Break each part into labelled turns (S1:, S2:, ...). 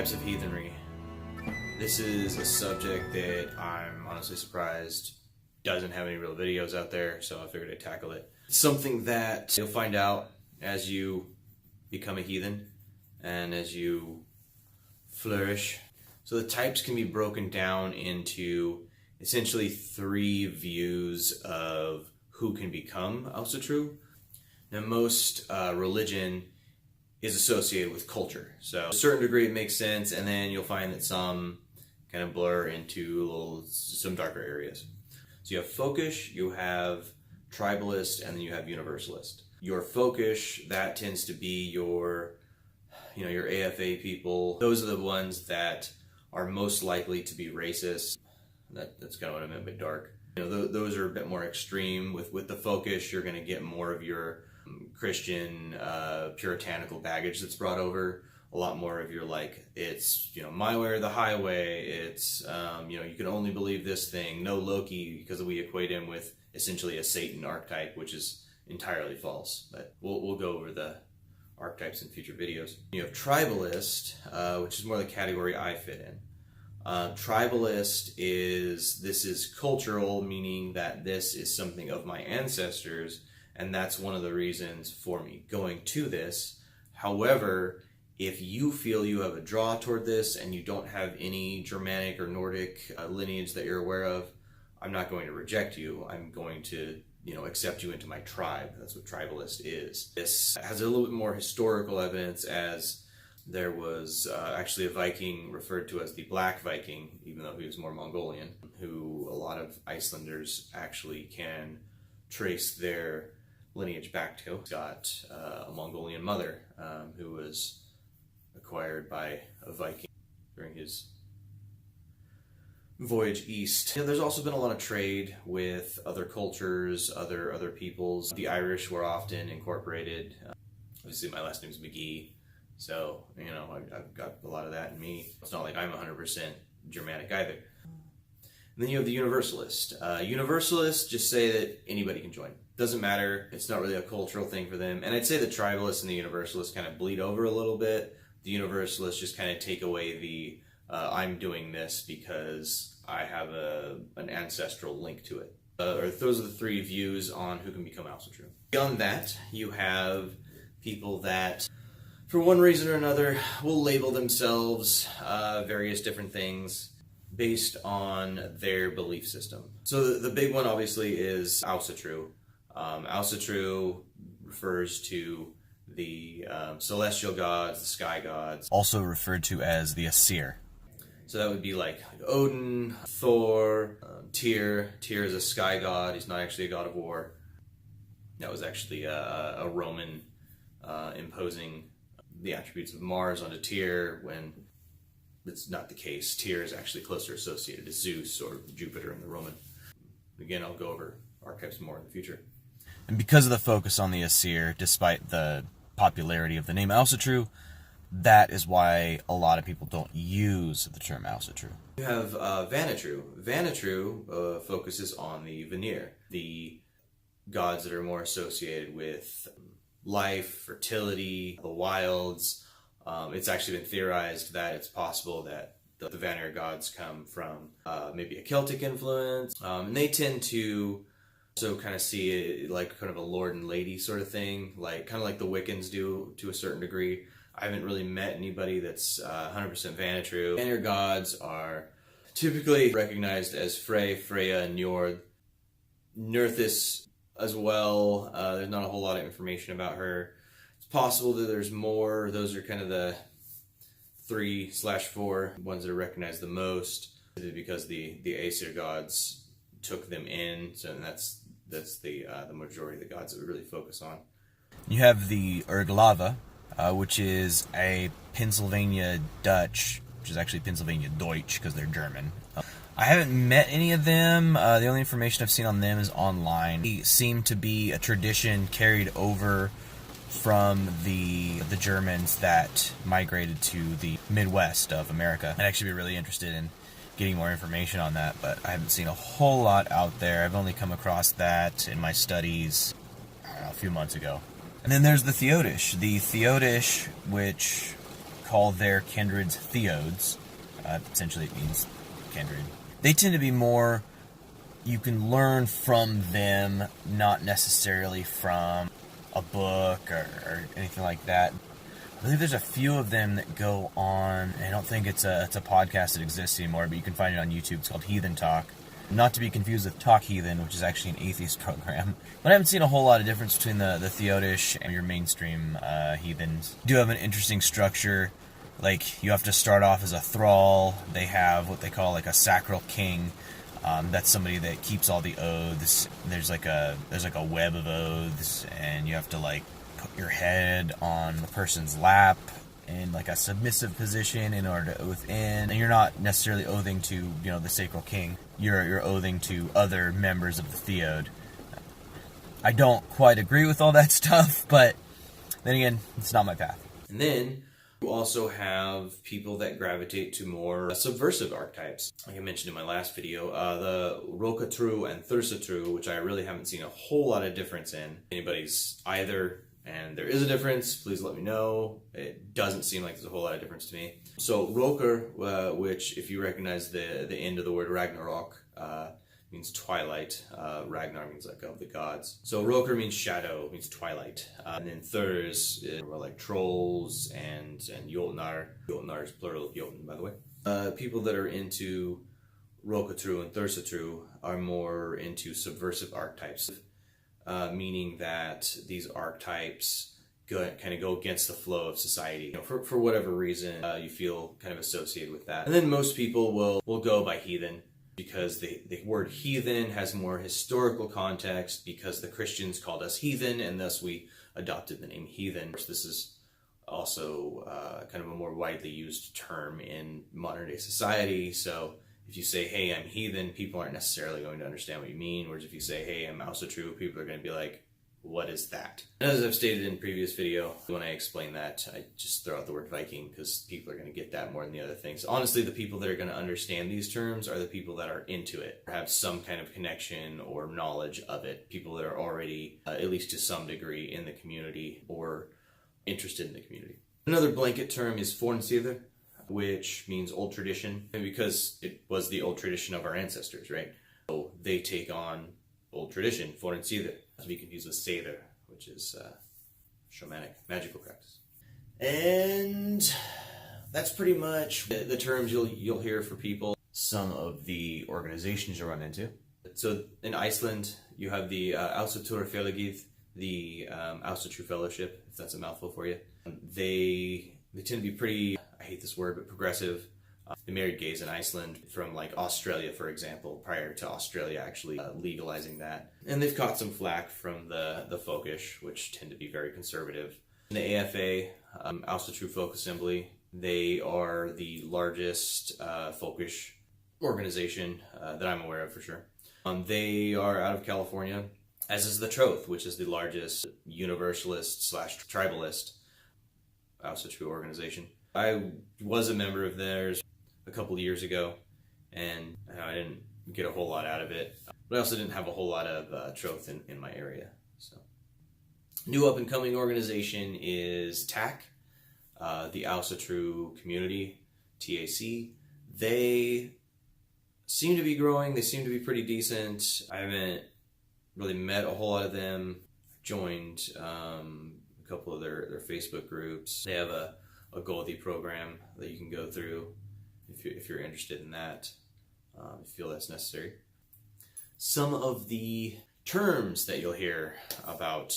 S1: Types of heathenry. This is a subject that I'm honestly surprised doesn't have any real videos out there, so I figured I'd tackle it. It's something that you'll find out as you become a heathen and as you flourish. So the types can be broken down into essentially three views of who can become Ausatru. Now most religion is associated with culture. So to a certain degree it makes sense, and then you'll find that some kind of blur into some darker areas. So you have folkish, you have tribalist, and then you have universalist. Your folkish, that tends to be your AFA people. Those are the ones that are most likely to be racist. That's kind of what I meant by dark. Those are a bit more extreme. With the folkish, you're going to get more of your Christian puritanical baggage that's brought over. A lot more of your it's my way or the highway. It's you can only believe this thing. No Loki, because we equate him with essentially a Satan archetype, which is entirely false. But we'll go over the archetypes in future videos. You have tribalist, which is more the category I fit in. Tribalist is cultural, meaning that this is something of my ancestors, and that's one of the reasons for me going to this. However, if you feel you have a draw toward this and you don't have any Germanic or Nordic lineage that you're aware of, I'm not going to reject you. I'm going to accept you into my tribe. That's what tribalist is. This has a little bit more historical evidence, as there was actually a Viking referred to as the Black Viking, even though he was more Mongolian, who a lot of Icelanders actually can trace their lineage back to. He's got a Mongolian mother who was acquired by a Viking during his voyage east. There's also been a lot of trade with other cultures, other peoples. The Irish were often incorporated. Obviously, my last name is McGee, so I've got a lot of that in me. It's not like I'm 100% Germanic either. And then you have the Universalist. Universalists just say that anybody can join. Doesn't matter. It's not really a cultural thing for them. And I'd say the Tribalists and the Universalists kind of bleed over a little bit. The Universalists just kind of take away the I'm doing this because I have an ancestral link to it. Those are the three views on who can become Ausatru. Beyond that, you have people that, for one reason or another, will label themselves various different things based on their belief system. So the big one, obviously, is Ausatru. Ausatru refers to the celestial gods, the sky gods, also referred to as the Aesir. So that would be like Odin, Thor, Tyr. Tyr is a sky god. He's not actually a god of war. That was actually a Roman imposing the attributes of Mars onto Tyr, when it's not the case. Tyr is actually closer associated to Zeus or Jupiter in the Roman. Again, I'll go over archetypes more in the future. And because of the focus on the Aesir, despite the popularity of the name Ausatru, that is why a lot of people don't use the term Ausatru. You have Vanitru. Vanitru focuses on the Vanir, the gods that are more associated with life, fertility, the wilds. It's actually been theorized that it's possible that the Vanir gods come from maybe a Celtic influence, and they tend to also kind of see it like kind of a lord and lady sort of thing, kind of like the Wiccans do to a certain degree. I haven't really met anybody that's 100% Vanitru. Vanir gods are typically recognized as Frey, Freya, and Njord. Nerthis as well. There's not a whole lot of information about her. It's possible that there's more. Those are kind of the 3/4 ones that are recognized the most, because the Aesir gods took them in. So that's the majority of the gods that we really focus on. You have the Urglava, which is a Pennsylvania Dutch, which is actually Pennsylvania Deutsch because they're German. I haven't met any of them. The only information I've seen on them is online. They seem to be a tradition carried over from the Germans that migrated to the Midwest of America. I'd actually be really interested in getting more information on that, but I haven't seen a whole lot out there. I've only come across that in my studies, a few months ago. And then there's the Theodish. The Theodish, which
S2: call their kindreds theodes. Essentially it means kindred. They tend to be more, you can learn from them, not necessarily from a book or anything like that. I believe there's a few of them that go on, I don't think it's a podcast that exists anymore, but you can find it on YouTube. It's called Heathen Talk. Not to be confused with Talk Heathen, which is actually an atheist program. But I haven't seen a whole lot of difference between the Theodish and your mainstream heathens. They do have an interesting structure. Like, you have to start off as a thrall. They have what they call like a sacral king. That's somebody that keeps all the oaths. There's like a web of oaths, and you have to like put your head on the person's lap in like a submissive position in order to oath in. And you're not necessarily oathing to, the sacral king. You're oathing to other members of the theod. I don't quite agree with all that stuff, but then again, it's not my path.
S1: And then you also have people that gravitate to more subversive archetypes. Like I mentioned in my last video, the Rokatru and Thursatru, which I really haven't seen a whole lot of difference in. Anybody's either, and there is a difference, please let me know. It doesn't seem like there's a whole lot of difference to me. So Rokar, which if you recognize the end of the word Ragnarok, means twilight. Ragnar means like of the gods. So Rokar means shadow, means twilight. And then Thurs were like trolls and Jotnar. Jotnar is plural of Jotun, by the way. People that are into Rokatru and Thursatru are more into subversive archetypes, meaning that these archetypes kind of go against the flow of society. For whatever reason, you feel kind of associated with that. And then most people will go by heathen, because the word heathen has more historical context, because the Christians called us heathen, and thus we adopted the name heathen. This is also kind of a more widely used term in modern day society. So if you say, hey, I'm heathen, people aren't necessarily going to understand what you mean. Whereas if you say, hey, I'm Ausatru, people are going to be like, what is that? And as I've stated in a previous video, when I explain that, I just throw out the word Viking because people are going to get that more than the other things. Honestly, the people that are going to understand these terms are the people that are into it, or have some kind of connection or knowledge of it. People that are already, at least to some degree, in the community or interested in the community. Another blanket term is Fornsider, which means old tradition, and because it was the old tradition of our ancestors, right? So they take on old tradition, Fornsider, to be confused with Seder, which is shamanic, magical practice. And that's pretty much the terms you'll hear for people. Some of the organizations you'll run into. So in Iceland, you have the Ásatrúar Félagið, the Ásatrú Fellowship, if that's a mouthful for you. They tend to be pretty, I hate this word, but progressive. They married gays in Iceland from like Australia, for example, prior to Australia actually legalizing that. And they've caught some flack from the Folkish, which tend to be very conservative. The AFA, Ásatrú Folk Assembly, they are the largest Folkish organization that I'm aware of for sure. They are out of California, as is the Troth, which is the largest universalist / tribalist Ásatrú organization. I was a member of theirs a couple of years ago, and I didn't get a whole lot out of it, but I also didn't have a whole lot of Troth in my area. So, new up-and-coming organization is TAC, the Ásatrú Community, TAC. They seem to be growing. They seem to be pretty decent. I haven't really met a whole lot of them. Joined a couple of their Facebook groups. They have a Gothi program that you can go through if you're interested in that, if you feel that's necessary. Some of the terms that you'll hear about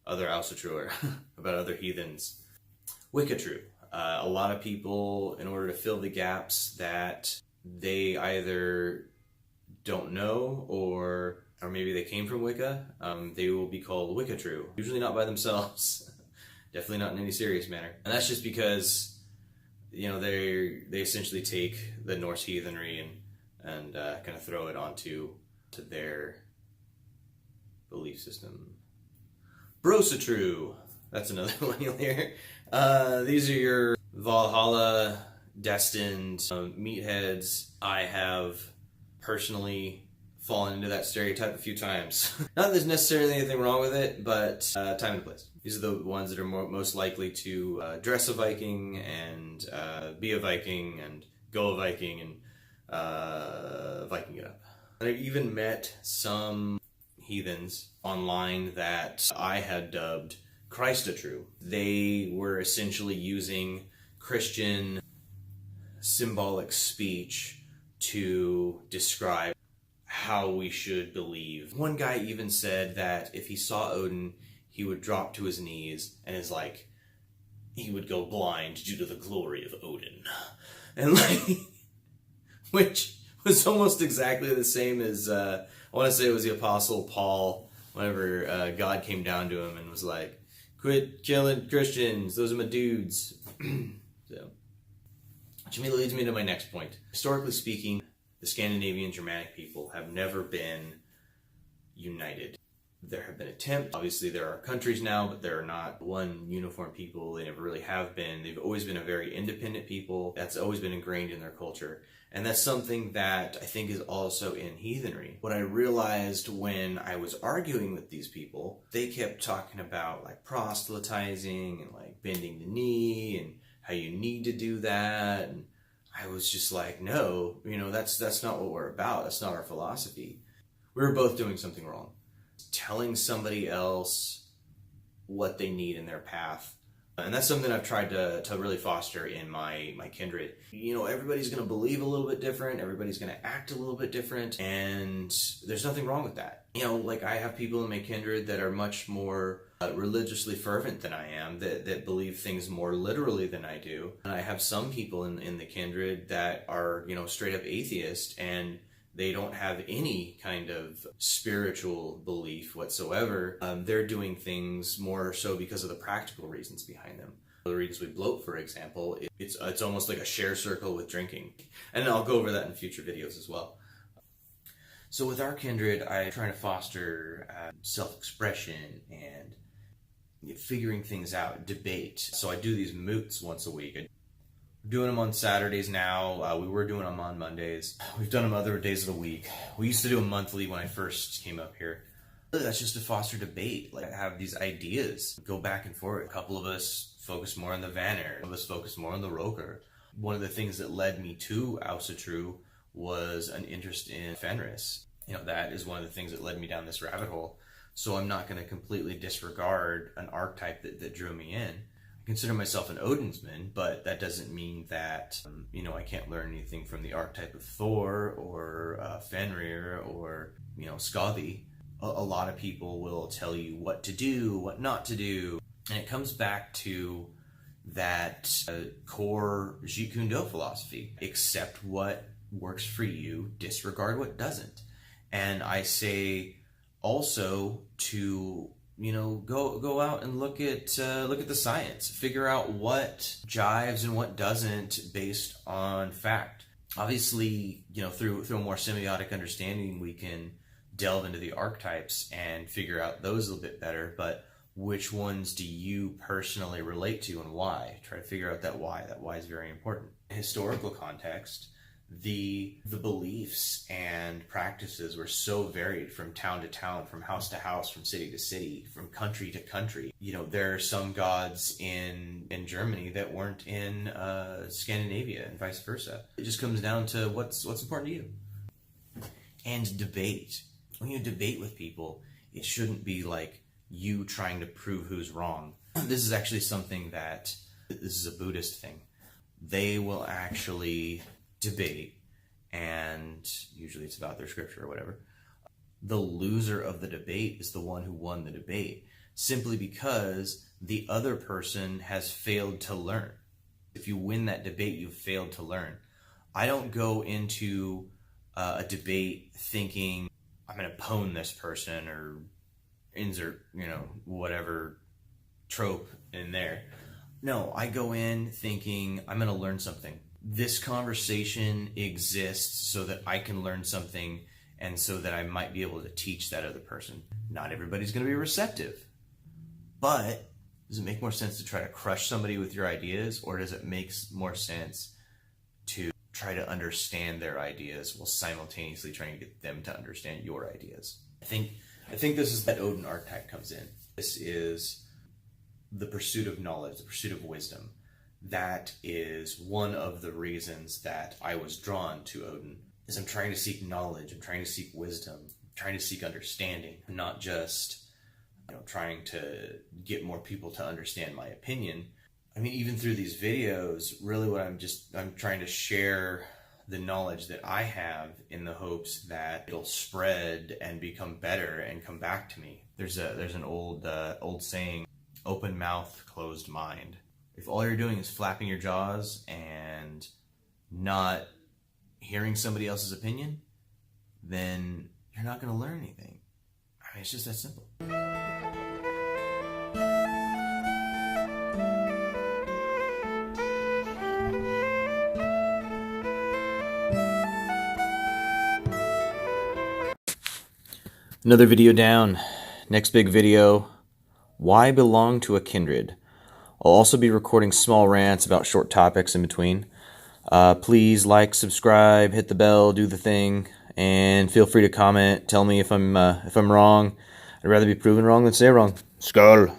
S1: other Ásatrúar, about other heathens. Wickatru. A lot of people, in order to fill the gaps that they either don't know or maybe they came from Wicca, they will be called Wickatru. Usually not by themselves. Definitely not in any serious manner. And that's just because, they essentially take the Norse Heathenry and kind of throw it onto their belief system. Brosatru. That's another one you'll hear. These are your Valhalla destined meatheads. I have personally fallen into that stereotype a few times. Not that there's necessarily anything wrong with it, but time and place. These are the ones that are most likely to dress a Viking and be a Viking and go a Viking and Viking it up. And I've even met some heathens online that I had dubbed Christa-true. They were essentially using Christian symbolic speech to describe how we should believe. One guy even said that if he saw Odin, he would drop to his knees and is like, he would go blind due to the glory of Odin. And like, which was almost exactly the same as, I want to say it was the Apostle Paul, whenever God came down to him and was like, quit killing Christians, those are my dudes. So, which leads me to my next point. Historically speaking, the Scandinavian Germanic people have never been united. There have been attempts. Obviously, there are countries now, but there are not one uniform people. They never really have been. They've always been a very independent people. That's always been ingrained in their culture. And that's something that I think is also in heathenry. What I realized when I was arguing with these people, they kept talking about like proselytizing and like bending the knee and how you need to do that. And I was just like, no, that's not what we're about. That's not our philosophy. We were both doing something wrong. Telling somebody else what they need in their path. And that's something I've tried to really foster in my kindred. Everybody's going to believe a little bit different. Everybody's going to act a little bit different. And there's nothing wrong with that. Like I have people in my kindred that are much more religiously fervent than I am, that believe things more literally than I do. And I have some people in the kindred that are, straight up atheist, and they don't have any kind of spiritual belief whatsoever. They're doing things more so because of the practical reasons behind them. The reasons we bloat, for example, it's almost like a share circle with drinking. And I'll go over that in future videos as well. So with our kindred, I try to foster self-expression and figuring things out, debate. So I do these moots once a week. We're doing them on Saturdays now. We were doing them on Mondays. We've done them other days of the week. We used to do them monthly when I first came up here. That's just to foster debate. Like, I have these ideas, go back and forth. A couple of us focus more on the Vanir. Some of us focus more on the Roker. One of the things that led me to Ausatru was an interest in Fenris. That is one of the things that led me down this rabbit hole. So I'm not going to completely disregard an archetype that drew me in. I consider myself an Odinsman, but that doesn't mean that, I can't learn anything from the archetype of Thor or Fenrir or, Skavi. A lot of people will tell you what to do, what not to do. And it comes back to that core Jeet Kune Do philosophy. Accept what works for you, disregard what doesn't. And I say also to go out and look at the science, figure out what jives and what doesn't based on fact. Obviously, through a more semiotic understanding, we can delve into the archetypes and figure out those a little bit better. But which ones do you personally relate to and why? Try to figure out that why. That why is very important. Historical context. The beliefs and practices were so varied from town to town, from house to house, from city to city, from country to country. There are some gods in Germany that weren't in Scandinavia and vice versa. It just comes down to what's important to you. And debate. When you debate with people, it shouldn't be like you trying to prove who's wrong. This is actually something this is a Buddhist thing. They will actually debate, and usually it's about their scripture or whatever. The loser of the debate is the one who won the debate, simply because the other person has failed to learn. If you win that debate, you've failed to learn. I don't go into a debate thinking I'm going to pwn this person or insert, whatever trope in there. No, I go in thinking I'm going to learn something. This conversation exists so that I can learn something and so that I might be able to teach that other person. Not everybody's going to be receptive. But does it make more sense to try to crush somebody with your ideas, or does it make more sense to try try to understand their ideas while simultaneously trying to get them to understand your ideas. I think this is that Odin archetype comes in. This is the pursuit of knowledge, the pursuit of wisdom. That is one of the reasons that I was drawn to Odin, is I'm trying to seek knowledge, I'm trying to seek wisdom, I'm trying to seek understanding, not just trying to get more people to understand my opinion. I mean, even through these videos, really what I'm trying to share the knowledge that I have in the hopes that it'll spread and become better and come back to me. There's an old saying, open mouth, closed mind. If all you're doing is flapping your jaws and not hearing somebody else's opinion, then you're not going to learn anything. I mean, it's just that simple. Another video down. Next big video, why belong to a kindred? I'll also be recording small rants about short topics in between. Please like, subscribe, hit the bell, do the thing, and feel free to comment. Tell me if I'm wrong. I'd rather be proven wrong than say wrong. Skull.